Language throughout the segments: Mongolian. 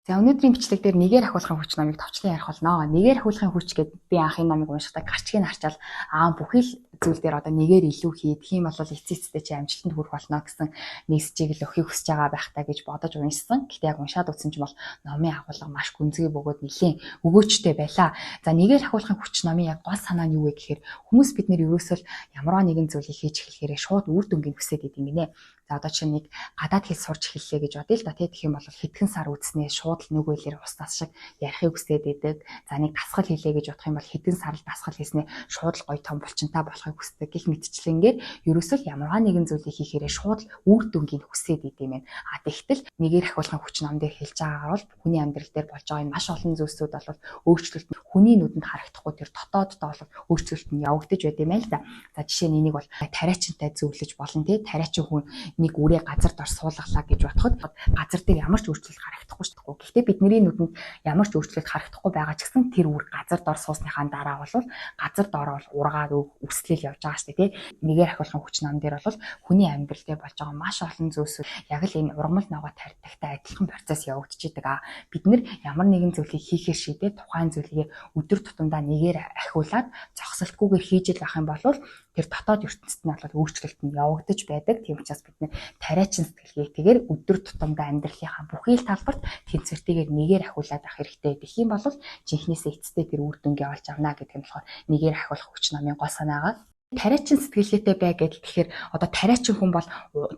За өнөөдрийн бичлэг дээр нэгээр ахиулахын хүч номыг товчлон ярих болно. Нэгээр ахиулахын хүч гэдэг би анх энэ номыг уншихдаа гарчгийг нь харчаал бүхий л зүйл дээр одоо нэгээр илүү хий. Тэгэх юм бол эцээцтэй чи амжилтанд хүрэх болно гэсэн мессежийг л өгөхийг хүсэж байгаа байх таа гэж бодож уншсан. Гэхдээ яг уншаад үзсэн ч бол номын агуулга маш гүнзгий бөгөөд нэлээд өгөөчтэй байлаа. За нэгээр ахиулахын хүч номын яг гол санаа нь юу вэ гэхээр хүмүүс бид нэр ерөөсөө ямар нэгэн зүйлийг хийж эхлэхээр шууд үр дүнгийн хүсээд идэв гинэ. За одоо чинь нэг гадаад хэл сурч эхэллээ гэж бодъё л да тийм их юм бол хэдхэн сар үдснээ шууд л нөгөөлөөр устас шиг ярихыг хүсээд идэг. За нэг дасгал хийлээ гэж бодох юм бол хэдэн сар л дасгал хийснээ шууд л гоё том булчинтай болохыг хүсдэг. Гэх мэтчлэнгээр ерөөсөө ямарваа нэгэн зүйлийг хийхээрээ шууд л үр дүнгийн хүсээд идэв юм. Тэгтэл нэгээр ахиулахын хүч ном дээр хэлж байгаагаар бол хүний амьдрал дээр болж байгаа энэ маш олон зүйлсүүд бол өөрчлөлт хүний нүдэнд харагдахгүй тэр дотооддоо бол өөрчлөлт нь явагдаж байд юм л да. За жишээ нь энийг бол тариачинтай зөвлөж болно тий. Тариачин хүн нэг үрээ газар дор суулгалаа гэж бодоход газар дээр ямар ч өөрчлөлт харагдахгүй шүү дээ. Гэхдээ бидний нүдэнд ямар ч өөрчлөлт харагдахгүй байгаа ч гэсэн тэр үр газар дор суусныхаа дараа бол газар доор бол ургаад өсөлтөл явж байгаа шүү дээ. Нэгээр ахиулахын хүч нам дээр бол хүний амьдрал дээр болж байгаа маш олон зүйлсүүд яг л энэ ургамал ногоо тарьдагтай адилхан процесс явагдаж идэг. Бид нэр ямар нэгэн зүйлийг хийхээр шийдээ тухайн зүйлийг өдөр тутамдаа нэгээр ахиулаад зогсолтгүйгээр хийж л байх юм бол тэр дотоод ертөнцид нь бол өөрчлөлт нь явагдаж байдаг. Тийм учраас бид тариачин сэтгэлгээ тэгээр өдөр тутамдаа амьдралынхаа бүхий л талбарт тэнцвэртэйгээр нэгээр ахиулаад авах хэрэгтэй. Тэгэх юм бол жинхнээсээ эцэстээ тэр үр дүнгээ олж авна гэдэг нь болохоор нэгээр ахиулах хүч намын гол санаагаа тариачин сэтгэлгээтэй бай гэдэл тэгэхээр одоо тариачин хүн бол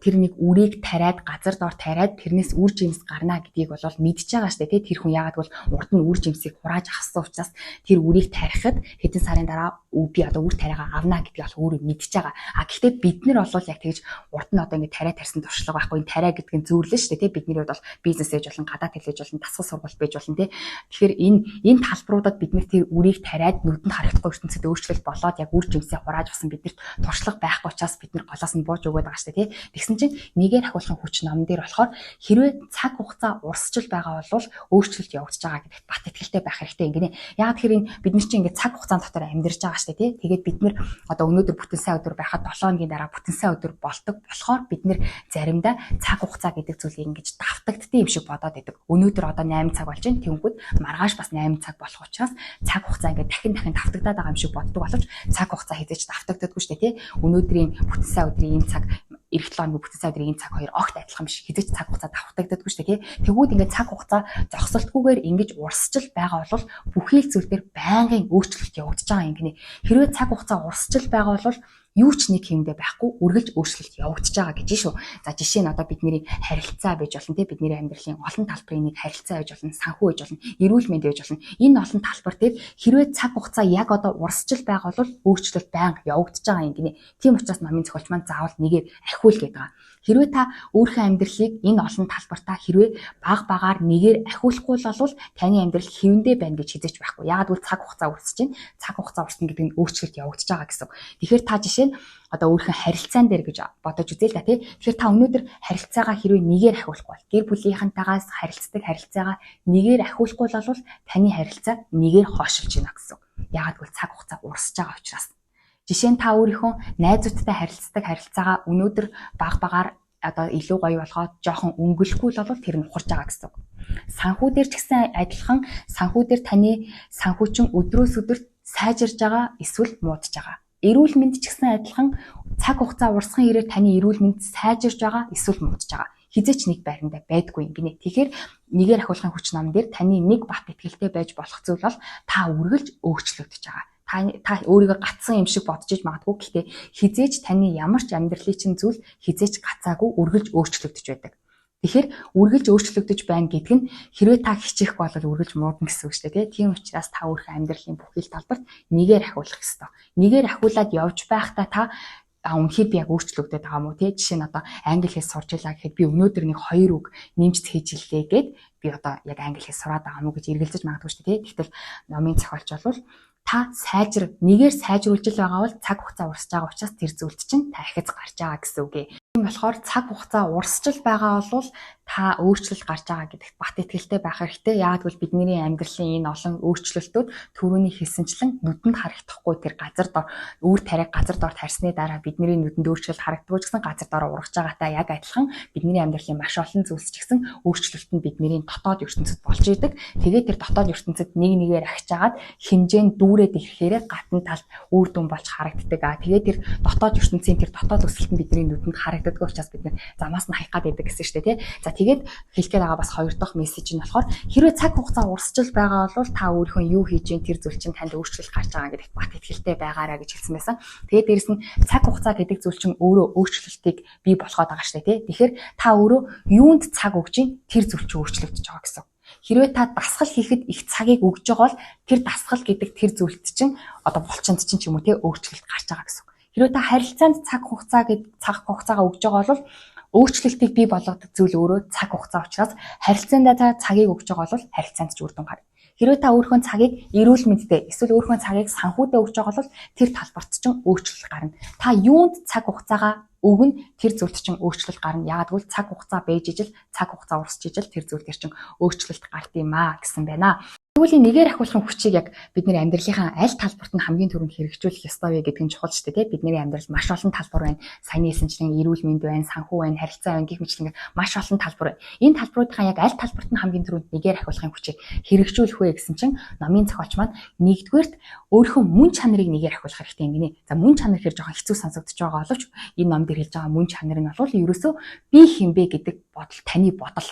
тэр нэг үрийг тариад газар доор тариад тэрнээс үр жимс гарна гэдгийг бол мэдж байгаа шүү дээ. Тэр хүн яагаад бол урд нь үр жимсийг хурааж авсан учраас тэр үрийг тарихад хэдэн сарын дараа би одоо үр тариагаа авна гэдгийг бол өөрөө мэдж байгаа. Гэхдээ бид нар бол яг тэгж урд нь одоо ингэ тариа тарьсан туршлага байхгүй. Энэ тариа гэдэг нь зөвлөл шүү дээ. Бидний хувьд бол бизнес ээж болон гадаад хэл ээж болон дасгал сургалт байж болно тий. Тэгэхээр энэ талбаруудад бид нэр тэр үрийг тариад нүдэнд харагдахгүй ертөнцид өөрчлөлт болоод яг үр жимсээ хурааж бидэрт туршлага байхгүй учраас бид нар голоос нь бууж өгöd байгаа шүү дээ тий. Тэгсэн чинь нэгээр ахиулахын хүч ном дээр болохоор хэрвээ цаг хугацаа урсчил байгаа бол өөрчлөлт явагдаж байгаа гэдэгт бат итгэлтэй байх хэрэгтэй ингэнэ. Яг тэр энэ бид нар чинь ингэ цаг хугацаан дотор амьдарч байгаа шүү дээ тий. Тэгээд бид нар одоо өнөөдөр бүтэн сайн өдөр байхад 7 хоногийн дараа бүтэн сайн өдөр болдог болохоор бид нар заримдаа цаг хугацаа гэдэг зүйлийг ингэж давтагддсан юм шиг бодоод байдаг. Өнөөдөр одоо 8 цаг болж байна. Тэнгүүд маргааш бас 8 цаг болох учраас цаг хугацаа ингэ дахин давтагдаад байгаа юм шиг боддог боловч цаг хугацаа хязгаарч давтагддаггүй шүү дээ тий. Өнөөдрийн бүтэн сайн өдрийн энэ цаг эх 7 хоногийн бүтэн сайн өдрийн энэ цаг хоёр огт адилхан биш. Хязгаарч цаг хугацаа давтагддаггүй шүү дээ тий. Тэгвэл ингээд цаг хугацаа зогсолтгүйгээр ингэж урсчил байгаа бол бүхий л зүйл дээр байнгын өөрчлөлт явагдаж байгаа юм гинэ. Хэрвээ цаг хугацаа урсчил байгаа бол юу ч нэг юмдээ байхгүй үргэлж өөрчлөлт явагдаж байгаа гэж шүү. За жишээ нь одоо бидний харилцаа байж болно тий. Бидний амьдралын олон талбарын нэг харилцаа байж болно, санхүү байж болно, эрүүл мэнд байж болно. Энэ олон талбар дээр хэрвээ цаг хугацаа яг одоо урсчил байгаа бол өөрчлөлт байнга явагдаж байгаа юм гинэ. Тийм учраас намын зохиолч маань заавал нэгээр ахиул гэдэг. Хэрвээ та өөрийнхөө амьдралыг энэ олон талбартаа хэрвээ багаар нэгээр ахиулахгүй бол таны амьдрал хэвэндээ байна гэж хизээч байхгүй. Яагаад гэвэл цаг хугацаа урсж байна. Цаг хугацаа урсна гэдэг нь өөрчлөлт явагдаж байгаа гэсэн. Тэгэхээр та жишээ нь одоо өөрийнхөө харилцаан дээр гэж бодож үзээ л да тий. Тэгэхээр та өнөөдөр харилцаагаа хэрвээ нэгээр ахиулахгүй бол гэр бүлийнхантайгаас харилцдаг харилцаагаа нэгээр ахиулахгүй бол таны харилцаа нэгээр хойшилж байна гэсэн. Яагаад гэвэл цаг хугацаа урсж байгаа учраас. Жишээ нь та өөрийнхөө найзуудтай харилцдаг харилцаагаа өнөөдөр багаар одоо илүү гоё болгоод жоохон өнгөлөхгүй л бол тэр нь ухарж байгаа гэсэн. Санхүү дээр ч гэсэн адилхан санхүү дээр таны санхүүчин өдрөөс өдөрт сайжирж байгаа эсвэл муудаж байгаа. Эрүүл мэнд ч гэсэн адилхан цаг хугацаа урсган ирээр таны эрүүл мэнд сайжирж байгаа эсвэл муудаж байгаа. Хизээч нэг байранда байдгүй юм гинэ. Тэгэхээр нэгээр ахиулахын хүч ном дээр таны нэг бат итгэлтэй байж болох зүйл бол та үргэлж өөрчлөгдөж байгаа. Та өөрийгөө гацсан юм шиг бодож иж магадгүй. Гэхдээ хизээч таны ямар ч амьдралын чинь зүйл хизээч гацаагүй үргэлж өөрчлөгдөж байдаг. Тэгэхээр үргэлж өөрчлөгдөж байна гэдэг нь хэрвээ та хичээхгүй бол үргэлж муудна гэсэн үг шүү дээ. Тийм учраас та өөрийнхөө амьдралын бүхий л талбарт нэгээр ахиулах ёстой. Нэгээр ахиулаад явж байхдаа та үнэхээр би яг өөрчлөгдөд байгаа мó тий. Жишээ нь одоо англи хэл сурч илаа гэхэд би өнөөдөр нэг 2 үг нэмж хийж илээ гэд би одоо яг англи хэл сураад байгаа мó гэж эргэлзэж магадгүй шүү дээ. Тэгтэл номын зохиолч бол та нэгээр сайжруулж байгаа бол цаг хугацаа урсж байгаа учраас тэр зүйлд чинь та ахиц гарч байгаа гэсэн үг ээ. Тийм болохоор цаг хугацаа урсчил байгаа бол та өөрчлөлт гарч байгаа гэдэгт бат итгэлтэй байх хэрэгтэй. Яг бол бидний амьдралын энэ олон өөрчлөлтүүд түрүүний хэлсэнчлэн нүдэнд харагдахгүй тэр газар дор үүр тариаг газар дор тарьсны дараа бидний нүдэнд өөрчлөлт харагддаг ч гэсэн газар дор ургаж байгаатай яг адилхан бидний амьдралын маш олон зүйлс ч гэсэн өөрчлөлт нь бидний дотоод ертөнцид болж идэг. Тэгээд тэр дотоод ертөнцид нэг нэгээр ахижгаад хэмжээнд дүүрээд ирэхээр гадна талд үр дүн болж харагддаг. Тэгээд тэр дотоод ертөнцийн тэр дотоод өсөлт нь бидний нүдэнд харагддаг учраас бид замаас нь хаях гад байдаг гэсэн шүү дээ тий. За тэгээд хэлэх гээд байгаа бас хоёр дахь мессеж нь болохоор хэрвээ цаг хугацаа урсчил байгаа бол та өөрийнхөө юу хийж ийн тэр зүйл чинь танд өөрчлөлт гарч байгаа гэдэгт бат итгэлтэй байгаарай гэж хэлсэн байсан. Тэгээд дээрэс нь цаг хугацаа гэдэг зүйл чинь өөрөө өөрчлөлтийг бий болгоод байгаа шүү дээ тий. Тэгэхээр та өөрөө юунд цаг өгч ийн тэр зүйл чинь өөрчлөгдөж байгаа гэсэн. Хэрвээ та дасгал хийхэд их цагийг өгж байгаа бол тэр дасгал гэдэг тэр зүйлд чинь одоо булчинд чинь ч юм уу тий өөрчлөлт гарч байгаа гэсэн. Хэрвээ та харилцаанд цаг хугацаагаа өгж байгаа бол өөрчлөлтийг бий болгодог зүйл өөрөө цаг хугацаа учраас харилцаанд та цагийг өгж байгаа бол харилцаанд ч үр дүн гарна. Хэрвээ та өөрийнхөө цагийг эрүүл мэндтэй эсвэл өөрийнхөө цагийг санхүүтэй өгж байгаа бол тэр талбарт чинь өөрчлөлт гарна. Та юунд цаг хугацаагаа өгнө тэр зүйлд чинь өөрчлөлт гарна. Яагаад гэвэл цаг хугацаа байж ижил цаг хугацаа урсч ижил тэр зүйл дээр чинь өөрчлөлт гарт юм аа гэсэн байна. Тэгвэл нэгээр ахиулахын хүчийг яг бидний амьдралынхаа аль талбарт нь хамгийн түрүүнд хэрэгжүүлэх ёстой вэ гэдэг нь чухал шүү дээ. Бидний амьдрал маш олон талбар байна. Саяны хэлсэнчлэн эрүүл мэнд байна, санхүү байна, харилцаа байна гэх мэтлэн маш олон талбар байна. Энэ талбаруудын яг аль талбарт нь хамгийн түрүүнд нэгээр ахиулахын хүчийг хэрэгжүүлэх вэ гэсэн чинь номын зохиолч маань нэгдүгээрт өөрийнхөө мөн чанарыг нэгээр ахиулах хэрэгтэй юм гинэ. За мөн чанар хэрэг жоохон хэцүү сонсогдож байгаа боловч энэ ном дээр хэлж байгаа мөн чанар нь бол ерөөсөө би хинбэ гэдэг бодол, таны бодол.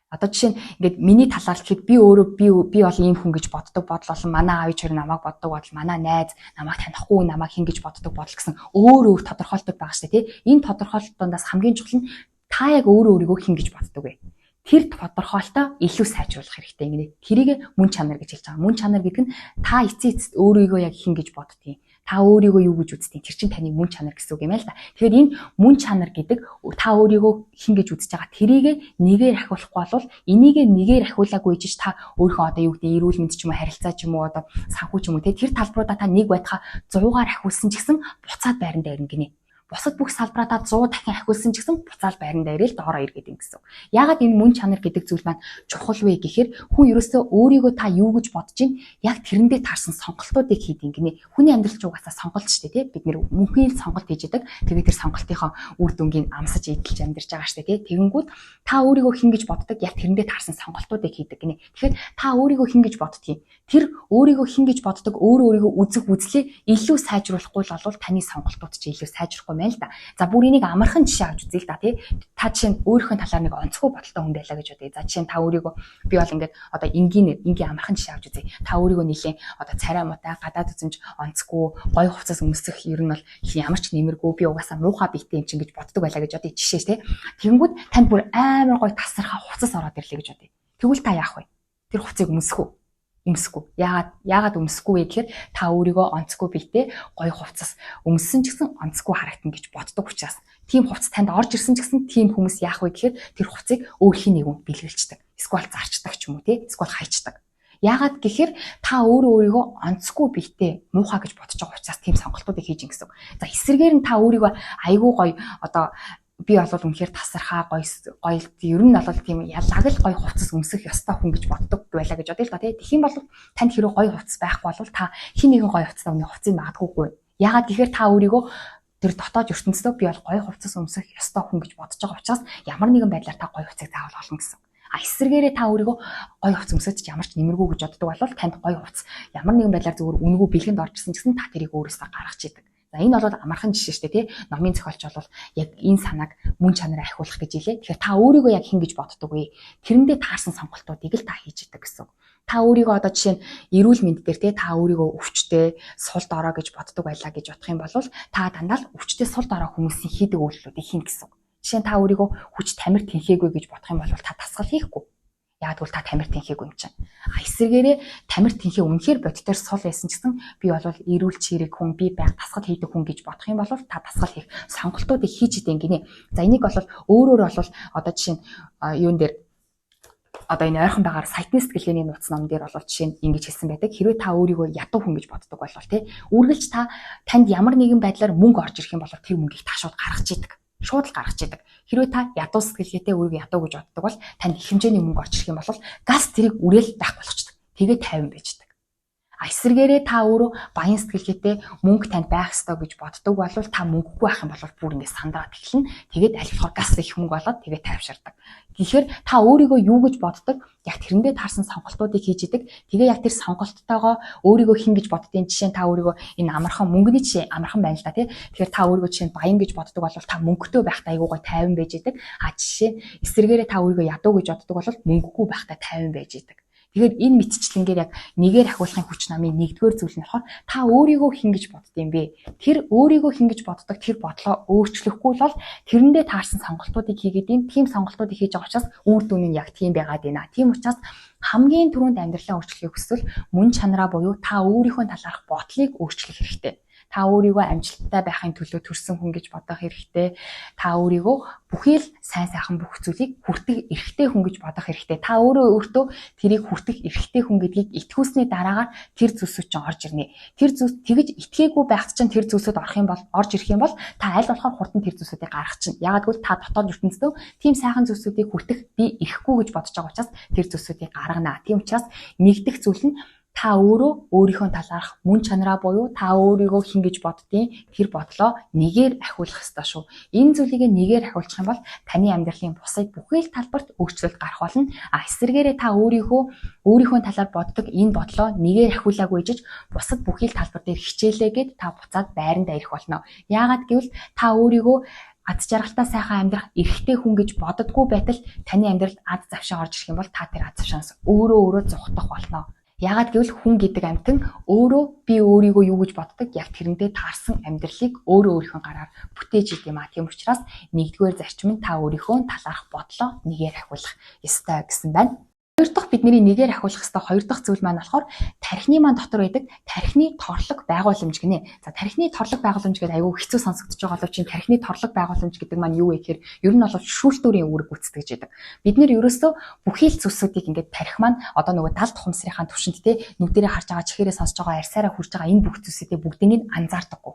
Одоо жишээ нь ингээд миний талаар гэхэд би өөрөө би бол ийм хүн гэж боддог бодол болон манай аав ээж хоёр намайг боддог бодол, манай найз намайг танихгүй намайг хин гэж боддог бодол гэсэн өөр тодорхойлдог байгаа шүү дээ тий. Энэ тодорхойлолтондоос хамгийн чухал нь та яг өөрийгөө хин гэж боддог вэ? Тэр тодорхойлолтоо илүү сайжруулах хэрэгтэй гинэ. Тэрийг мөн чанар гэж хэлж байгаа. Мөн чанар гэдэг нь та эцэст өөрийгөө яг хин гэж боддгийг. Та өөрийгөө юу гэж үздэг? Тэр чинь таны мөн чанар гэсэн үг юм аа л да. Тэгэхээр энэ мөн чанар гэдэг та өөрийгөө хин гэж үзэж байгаа. Тэрийг нэгээр ахиулахгүй бол энийг нэгээр ахиулаагүй гэж та өөрийнхөө одоо юу гэдэг эрүүл мэнд ч юм уу харилцаа ч юм уу одоо санхүү ч юм уу тэр талбаруудаа та нэг байтха 100-аар ахиулсан ч гэсэн буцаад байранд ирнэ гинэ. Бусад бүх салбараа 100 дахин ахиулсан ч гэсэн буцаал байранд ирэл доороо иргээд юм гэсэн. Яагаад энэ мөн чанар гэдэг зүйл маань чухал вэ гэхээр хүн ерөөсөө өөрийгөө та юу гэж бодож чинь яг тэрэндээ таарсан сонголтуудыг хийдэг гинэ. Хүний амьдрал ч угаасаа сонголт шүү дээ тий. Бид нэр мөнхийн сонголт хийж идэг. Тэгээд тэр сонголтынхоо үр дүнгийн амсаж эдэлж амьдарч байгаа шүү дээ тий. Тэгэнгүүт та өөрийгөө хин гэж боддог яг тэрэндээ таарсан сонголтуудыг хийдэг гинэ. Тэгэхээр та өөрийгөө хин гэж боддгийг тэр өөрийгөө хин гэж боддог өөрийгөө үзэх үзлээ илүү сайжруулахгүй бол таны сонголтууд ч илүү сайжрахгүй мэн л да. За бүр энийг амархан жишээ авч үзье л да тий. Та жишээ нь өөрийнхөө талаар нэг онцгой бодолтой хүн байлаа гэж бодъё. За жишээ нь та өөрийгөө би бол ингээд одоо энгийн амархан жишээ авч үзье. Та өөрийгөө нэлээд одоо царай муутай гадаад үзэмж онцгүй гоё хувцас өмсөх ер нь бол ямар ч нэмэргүй би угаасаа муухай биетэй юм чинь гэж боддог байлаа гэж бодъё жишээ тий. Тэгэнгүүт танд бүр амар гоё тасархаа хувцас ороод ирлээ гэж бодъё. Тэгвэл та яах вэ? Тэр хувцыг өмсөх үү? Өмсөхгүй. Яагаад өмсөхгүй вэ гэхээр та өөрийгөө онцгүй биетэй гоё хувцас өмссөн ч гэсэн онцгүй харагдана гэж боддог учраас тийм хувцас танд орж ирсэн ч гэсэн тийм хүмүүс яах вэ гэхээр тэр хувцыг өөрхийн нэгүнд бэлгэлцдэг. Эсвэл зарчдаг ч юм уу тий. Эсвэл хайчдаг. Яагаад гэхээр та өөрийгөө онцгүй биетэй муухай гэж бодож байгаа учраас тийм сонголтуудыг хийж ин гэсэн. За эсрэгээр нь та өөрийгөө айгүй гоё одоо би бол үнэхээр тасархаа гоё ер нь бол тийм ялаг л гоё хувцас өмсөх ёстой хүн гэж боддог байлаа гэж бодъё л да тий. Тэгхийн бол танд хэрэв гоё хувцас байхгүй бол та хин нэгэн гоё хувцастай хүний хувцсыг магадгүйгүй. Яагаад гэхээр та өөрийгөө тэр дотоод ертөнцөө би бол гоё хувцас өмсөх ёстой хүн гэж бодож байгаа учраас ямар нэгэн байдлаар та гоё хувцасыг заавал олно гэсэн. Эсвэргээрээ та өөрийгөө гоё хувцас өмсөж ямар ч нэмэргүй гэж боддог бол танд гоё хувцас ямар нэгэн байдлаар зөвхөн үнэгүй бэлгэнд орчихсон гэсэн та тэрийг өөрөөсөө гаргаж идэг. За энэ бол амархан жишээ шүү дээ тий. Номын зохиолч бол яг энэ санааг мөн чанараа ахиулах гэж хэлээ. Тэгэхээр та өөрийгөө яг хин гэж боддог вэ? Тэрэндээ таарсан сонголтуудыг л та хийж идэг гэсэн. Та өөрийгөө одоо жишээ нь эрүүл мэнд дээр тий та өөрийгөө өвчтэй, сул дорой гэж боддог байлаа гэж бодох юм бол та дандаа л өвчтэй сул дорой хүмүүсийн хийдэг үйлдэлүүдийг хийн гэсэн. Жишээ нь та өөрийгөө хүч тамир тэнхээгүй гэж бодох юм бол та дасгал хийхгүй. Яг бол та тамир тэнхээгүй юм чинь. Эсвэргээрээ тамир тэнхээ үнэхээр бодитоор сул байсан ч гэсэн би бол эрүүл чирэг хүн би байг дасгал хийдэг хүн гэж бодох юм бол та дасгал хийх сонголтуудыг хийж идэв гинэ. За энийг бол өөрөөр бол одоо жишээ нь юун дээр одоо энэ ойрхон багаар сайтны сэтгэлгээний нууц ном дээр бол жишээ нь ингэж хэлсэн байдаг. Хэрвээ та өөрийгөө ядуу хүн гэж боддог бол тий үргэлж танд ямар нэгэн байдлаар мөнгө орж ирэх юм бол тэр мөнгийг та шууд гаргаж идэг. Шууд л гаргаж идэг. Хэрвээ та ядуу сэтгэлгээтэй өөрийгөө ядуу гэж боддог бол танд их хэмжээний мөнгө орж ирэх юм бол газ тэрийг үрээл байх болчихдог. Тэгээ тайван байждаг. Эсвэргээрээ та өөрөө баян сэтгэлгээтэй мөнгө танд байх ёстой гэж боддог бол та мөнгөгүй байх юм бол бүр ингэ сандаад эхэлнэ. Тэгээд аль болохоор газ их мөнгө болоод тэгээд тайвширдаг. Тэгэхээр та өөрийгөө юу гэж боддог? Яг тэрэндээ таарсан сонголтуудыг хийж идэг. Тэгээ яг тэр сонголттойгоо өөрийгөө хин гэж боддгийн жишээ нь та өөрийгөө энэ амархан мөнгөний жишээ амархан байна л да тий. Тэгэхээр та өөрийгөө жишээ нь баян гэж боддог бол та мөнгөтэй байхдаа айгуугаа тайван байж идэг. Жишээ нь эсвэргээрээ та өөрийгөө ядуу гэж боддог бол мөнгөгүй байхдаа тайван байж идэг. Тэгэхээр энэ мэтчлэнгээр яг нэгээр ахиулахын хүч намын нэгдүгээр зүйл нь болохоор та өөрийгөө хин гэж боддсон бэ? Тэр өөрийгөө хин гэж боддог тэр бодлоо өөрчлөхгүй бол тэрэндээ таарсан сонголтуудыг хийгээд тийм сонголтуудыг хийж байгаа учраас үр дүн нь яг тийм байгаад байна. Тийм учраас хамгийн түрүүнд амьдралаа өөрчлөхийг хүсвэл мөн чанараа буюу та өөрийнхөө талаарх бодлыг өөрчлөх хэрэгтэй. Та өөрийгөө амжилттай байхын төлөө төрсөн хүн гэж бодох хэрэгтэй. Та өөрийгөө бүхий л сайн сайхан бүх зүйлийг хүртэх эрхтэй хүн гэж бодох хэрэгтэй. Та өөртөө тэрийг хүртэх эрхтэй хүн гэдгийг итгүүлсний дараагаар тэр зүйлсүүд чинь орж ирнэ. Тэр зүйлс тэгж итгээгүй байхад чинь тэр зүйлсүүд орж ирэх юм бол та аль болохоор хурдан тэр зүйлсүүдийг гаргах чинь. Ягаад гэвэл та дотоод ертөнцийн тийм сайхан зүйлсүүдийг хүртэх би эрэхгүй гэж бодож байгаа учраас тэр зүйлсүүдийг гаргана. Тийм учраас нэгдэх зүйл нь та өөрөө өөрийнхөө талаарх мөн чанараа буюу та өөрийгөө хин гэж боддیں۔ Тэр бодлоо нэгээр ахиулах ёстой шүү. Энэ зүйлийг нэгээр ахиулчих юм бол таны амьдралын бусад бүхэл талбарт өөрчлөлт гарах болно. Эсвэргээрээ та өөрийнхөө талаар боддог энэ бодлоо нэгээр ахиулаагүй жиж бусад бүхэл талбар дээр хичээлээгээд та буцаад байрандаа ирэх болно. Яагаад гэвэл та өөрийгөө ад жаргалтай сайхан амьдрах эрхтэй хүн гэж боддоггүй байтал таны амьдралд ад завшаа орж ирэх юм бол та тэр ад завшаанаас өөрөө зугтах болно. Яагаад гэвэл хүн гэдэг амьтан өөрөө би өөрийгөө юу гэж боддог яг тэрэндээ таарсан амьдралыг өөрийнхөө гараар бүтээж идэм аа. Тийм учраас нэгдүгээр зарчим нь та өөрийнхөө талаарх бодлоо нэгээр ахиулах ёстой гэсэн байна. Хоёр дахь бидний нэгээр ахиулах ёстой хоёр дахь зүйл маань болохоор тархины маань дотор байдаг тархины торлог байгууламж гинэ. За тархины торлог байгууламж гэдэг аюу хэцүү сонсогдож байгаа боловч энэ тархины торлог байгууламж гэдэг маань юу вэ гэхээр ер нь бол шүүлтүүрийн үүрэг гүйцэтгэж байдаг. Бид нэр ерөөсөө бүхий л зүйлсүүдийг ингээд тархи маань одоо нөгөө далд ухамсарынхаа түвшинд те нүдэрээ харж байгаа чихээрээ сонсож байгаа арьсаараа хүрж байгаа энэ бүх зүйлсүүдээ бүгднийг анзаардаггүй.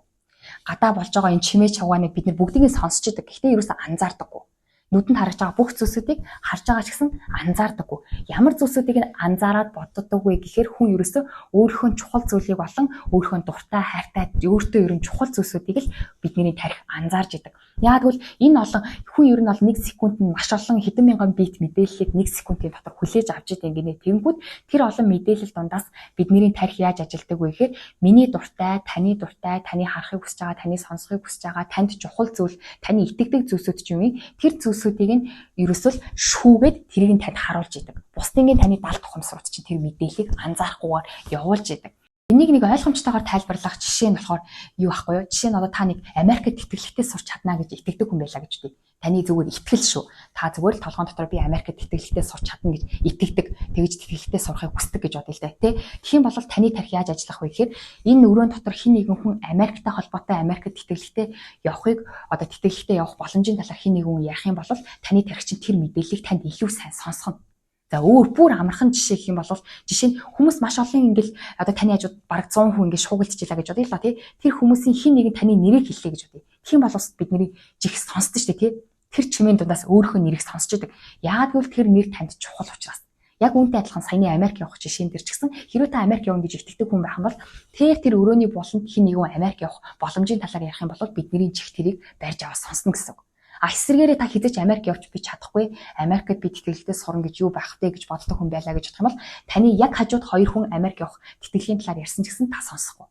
Гадаа болж байгаа энэ чимээ чавгааныг бид нэр бүгднийг сонсч идэг. Гэхдээ ерөөсөө анзаардаггүй. Нүдэнд харагдж байгаа бүх зүйлсүүдийг харж байгаа ч гэсэн анзаардаггүй. Ямар зүйлсүүдийг нь анзаараад боддог вэ гэхээр хүн ерөөсөө өөрийнхөө чухал зүйлийг болон өөрийнхөө дуртай, хайртай, өөртөө ерөн чухал зүйлсүүдийг л бидний тарих анзаарж идэг. Яагад бол энэ олон хүн ер нь бол 1 секундэд маш олон хэдэн мянган бит мэдээллийг 1 секундын дотор хүлээж авч идэг гинэ. Тэгэнгүүт тэр олон мэдээлэл дундаас бидний тарих яаж ажилдаг вэ гэхээр миний дуртай, таны харахыг хүсэж байгаа, таны сонсохыг хүсэж байгаа, танд чухал зүйл, таны итгэдэг зүйлсүүд ч юм уу тэр зүйлсүүдийг нь ерөөсөл шүүгээд тэрийг нь танд харуулж идэг. Бусдын таны далд ухамсарууд чинь тэр мэдээллийг анзаарахгүйгээр явуулж идэг. Энийг нэг ойлгомжтойгоор тайлбарлах жишээ нь болохоор юу байхгүй юу? Жишээ нь одоо та нэг Америкт тэтгэлэгтээ сурч чадна гэж итгэдэг хүн байлаа гэж үү. Таны зүгээр итгэл шүү. Та зүгээр л толгойн дотор би Америкт тэтгэлэгтээ сурч чадна гэж итгэдэг. Тэгэж тэтгэлэгтээ сурахыг хүсдэг гэж бодъё л да. Тэ? Тэгэх юм бол таны тарих яаж ажиллах вэ гэхээр энэ өрөөнд дотор хин нэгэн хүн Америктай холбоотой Америкт тэтгэлэгтээ явахыг одоо тэтгэлэгтээ явах боломжийн талаар хин нэгэн хүн ярих юм бол таны тарих чинь тэр мэдээллийг танд илүү сайн сонсгоно. За бүр амархан жишээ гэх юм бол жишээ нь хүмүүс маш олон ингээл одоо таны хажууд бараг 100 хүн ингээд шуугилчихлаа гэж бодъё л тий. Тэр хүмүүсийн хин нэгэн таны нэрийг хэллээ гэж бодъё. Тэгэх юм бол бидний жих сонсдог шүү дээ тий. Тэр чимээний дундаас өөрийнхөө нэрийг сонсч идэг. Яагаад гэвэл тэр нэр танд чухал учраас. Яг үүнтэй адилхан саяны Америк явах жишээн дээр ч гэсэн хэрвээ та Америк явна гэж итгэдэг хүн байх юм бол тэр өрөөний болонд хин нэгэн Америк явах боломжийн талаар ярих юм бол бидний жих тэрийг барьж аваа сонсно гэсэн үг. Эсвэргээрээ та хэзээ ч Америк явж би чадахгүй, Америкт би тэтгэлэгтээ сурна гэж юу байх вэ гэж боддог хүн байлаа гэж бодох юм бол таны яг хажууд хоёр хүн Америк явах тэтгэлийн талаар ярьсан ч гэсэн та сонсохгүй.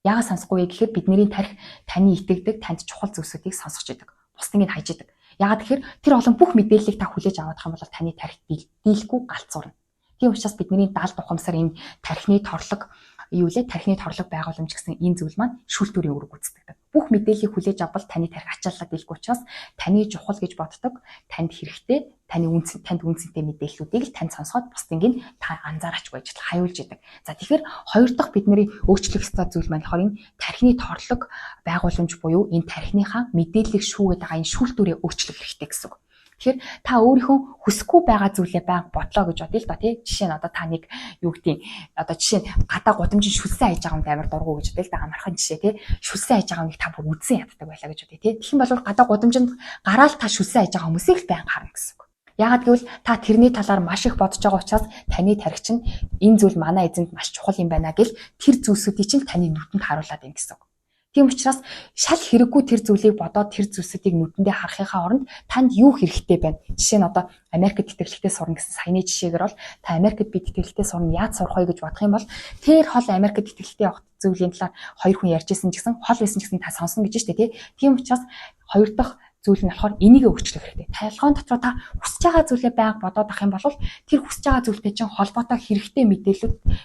Яагаад сонсохгүй вэ гэхээр бидний тарих таны итгэдэг, танд чухал зүйлсүүдийг сонсож идэг. Бусдыг нь хайж идэг. Яагаад тэгэхээр тэр олон бүх мэдээллийг та хүлээж авах юм бол таны тарих дийлэхгүй галзуурна. Тийм учраас бидний далд ухамсар энэ тархины торлог тархины торлог байгууламж гэсэн энэ зүйл маань шүүлтүүрийн үүрэг гүйцэтгэдэг. Бүх мэдээллийг хүлээж авбал таны тарих ачааллаа дийлэх учраас таны чухал гэж боддог, танд хэрэгтэй, танд үнцэнтэй мэдээллүүдийг л танд сонсоход бусдыг нь та анзаарч байж хаюулж идэг. За тэгэхээр хоёр дахь бидний өөрчлөх ёстой зүйл маань болохоор энэ тархины торлог байгууламж буюу энэ тархиныхаа мэдээллийг шүүгээд байгаа энэ шүүлтүүрээ өөрчлөх хэрэгтэй гэсэн үг. Тэгэхээр та өөрийнхөө хүсэхгүй байгаа зүйлээ байнга бодлоо гэж бодъё л доо тий. Жишээ нь одоо та нэг юу гэдгийг одоо жишээ нь гадаа гудамжинд шүлсэн хайж байгаа юм амар дургу гэж бодъё л да амархан жишээ тий. Шүлсэн хайж байгаа юмыг та бүр үдсэн яддаг байлаа гэж бодъё тий. Тэгэх юм бол гадаа гудамжинд гараал та шүлсэн хайж байгаа хүмүүсийг л байнга харна гэсэн үг. Яагаад гэвэл та тэрний талаар маш их бодож байгаа учраас таны тархич нь энэ зүйл манай эзэнд маш чухал юм байна гэл тэр зүйлсүүдийг чинь таны нүдэнд харуулад байна гэсэн үг. Тийм учраас шал хэрэггүй тэр зүйлийг бодоод тэр зүйлсүүдийг нүдэндээ харахынхаа оронд танд юу хэрэгтэй байна? Жишээ нь одоо Америкт тэтгэлэгтээ сурна гэсэн саяны жишээгээр бол та Америкт би тэтгэлэгтээ сурна яаж сурах вэ гэж бодох юм бол тэр хол Америкт тэтгэлэгтээ явах зүйлийн талаар хоёр хүн ярьжсэн ч гэсэн хол байсан ч гэсэн та сонсно гэж штэ тий. Тийм учраас хоёр дахь зүйл нь болохоор энийг өөрчлөх хэрэгтэй. Талхайн дотор та хүсэж байгаа зүйлээ байнга бодоод авах юм бол тэр хүсэж байгаа зүйлтэй чинь холбоотой хэрэгтэй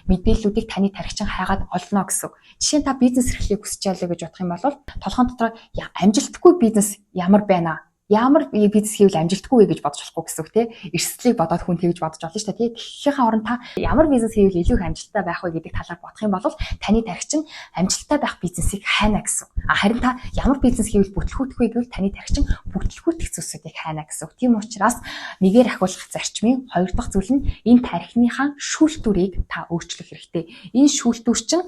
мэдээллүүдийг таны тархичин хайгаад олно гэсэн үг. Жишээ нь та бизнес эрхлэлийг хүсэж байлаа гэж бодох юм бол толгойн дотор амжилтгүй бизнес ямар байна? Ямар бизнес хийвэл амжилтгүй вэ гэж бодож болохгүй гэсэн үг тий. Эрсдлийг бодоод хүн тэгж бодож олно шүү дээ тий. Тэгэхийнхээ оронд та ямар бизнес хийвэл илүү их амжилттай байх вэ гэдэг талаар бодох юм бол таны тархичин амжилттай байх бизнесийг хайна гэсэн үг. Харин та ямар бизнес хийвэл бүтлгүүтэх вэ гэвэл таны тархичин бүтлгүүтэх зүйлсүүдийг хайна гэсэн үг. Тийм учраас нэгээр ахиулах зарчмын хоёр дахь зүйл нь энэ тархиныхаа шүүлтүүрийг та өөрчлөх хэрэгтэй. Энэ шүүлтүүр чинь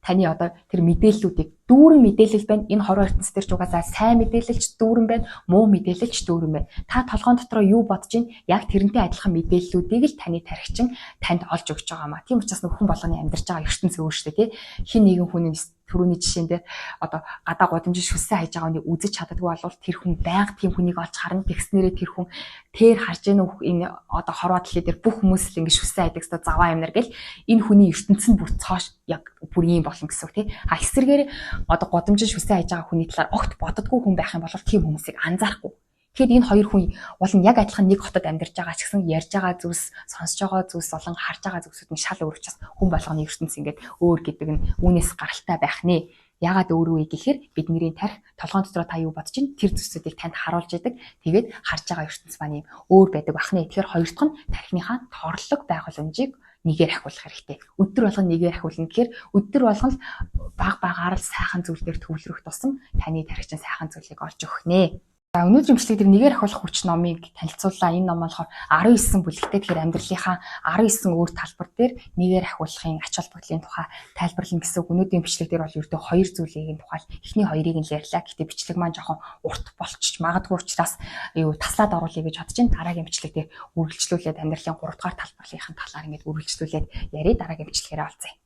таны одоо тэр мэдээллүүдийг дүүрэн мэдээлэл байна. Энэ хорвоо ертөнцийн дээр ч угаасаа сайн мэдээлэлч дүүрэн байна, муу мэдээлэлч дүүрэн байна. Та толгойн дотроо юу бодож ийн яг тэрнтэй адилхан мэдээллүүдийг л таны тархичин танд олж өгч байгаамаа. Тийм учраас хүн болгоны амьдарч байгаа ертөнц өөрчлөлтөө тий. Хин нэгэн хүний түрүүний жишээн дээр одоо гадаа гудамжинд шүлсэн хайж байгаа хүнийг үзэж чаддаггүй бол тэр хүн байнга тийм хүнийг олж харна. Тэгснээрээ тэр хүн тэр харж гэнэ энэ одоо хорвоо дэлхий дээр бүх хүмүүс л ингэ шүлсэн хайдаг гэсэн заваа юмнар гэл энэ хүний ертөнц нь бүр цоош яг бүр юм болно гэсэн үг тий. Эсвэргээр одоо гудамжинд шүлсэн хайж байгаа хүний талаар огт боддоггүй хүн байх юм бол тийм хүмүүсийг анзаарахгүй. Тэгэхэд энэ хоёр хүн бол яг адилхан нэг хотод амьдарч байгаа ч гэсэн ярьж байгаа зүйлс, сонсож байгаа зүйлс болон харж байгаа зүйлсүүд нь шал өөр учраас хүн болгоны ертөнц ингээд өөр гэдэг нь үүнээс гаралтай байх нэ. Яагаад өөр вэ гэхээр бидний тарих толгойн дотроо та юу бодож ин тэр зүйлсүүдийг танд харуулж идэг. Тэгээд харж байгаа ертөнц маань юм өөр байдаг бах нэ. Тэгэхээр хоёр дахь нь тархиныхаа тоорлог байгууламжийг нэгээр ахиулах хэрэгтэй. Өдөр болгон нэгээр ахиулна гэхээр өдөр болгон баг багаар л сайхан зүйлээр төвлөрөх тусам таны тархичин сайхан зүйлийг олж өгөх нэ. За өнөөдрийн бичлэг дээр нэгээр ахиулах хүч номыг танилцууллаа. Энэ ном болохоор 19 бүлэгтэй. Тэгэхээр амьдралынхаа 19 өөр талбар дээр нэгээр ахиулахын ач холбогдлын тухай тайлбарлана гэсэн үг. Өнөөдрийн бичлэг дээр бол ердөө хоёр зүйлийн тухай эхний хоёрыг нь ярьлаа. Гэхдээ бичлэг маань жоохон урт болчих магадгүй учраас таслаад оруулъя гэж бодож байна. Дараагийн бичлэг дээр үргэлжлүүлээд амьдралын 3 дугаар талбарлынхаа талаар ингэж үргэлжлүүлээд яриа дараагийн бичлэгээр олзъя.